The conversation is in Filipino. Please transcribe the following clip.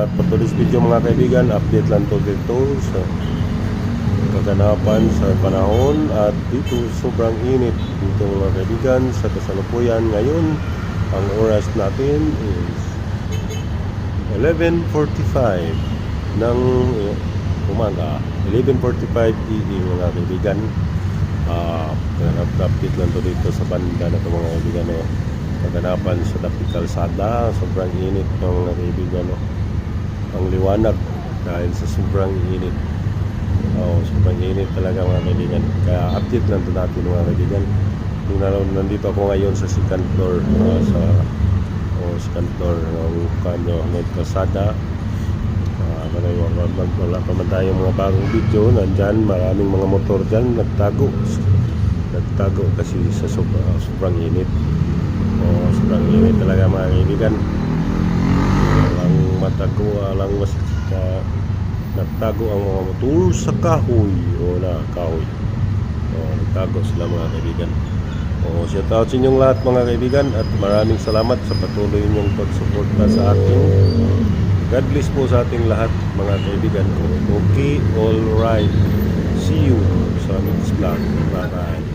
At for today's video mga kaibigan, update lang to dito sa kaganapan sa panahon. At dito sobrang init dito mga kaibigan sa kasalukuyan ngayon. Ang oras natin is 11:45 ng umaga, 11:45 AM mga kaibigan. Update lang to dito sa banda na to mga kaibigan. Kaganapan sa Dapit Kalsada, sobrang init ng mga kaibigan. Ang liwanag dahil sa sobrang init. Sobrang init talaga mga kaibigan. Kaya update lang to natin mga kaibigan. Nandito ako ngayon sa second floor second floor ng Dapit Kalsada. Wala pa man tayong mga bagong video. Nandyan maraming mga motor dyan nagtago kasi sa sobrang init. Sobrang init talaga mga kaibigan. Walang matago, nagtago ang mga motor sa kahoy kahoy. Nagtago sila mga kaibigan. Shout out sa inyong lahat mga kaibigan, at maraming salamat sa patuloy ninyong pagsuporta sa akin. God bless po sa ating lahat mga kaibigan. Okay, all right. See you sa next vlog. Bye bye.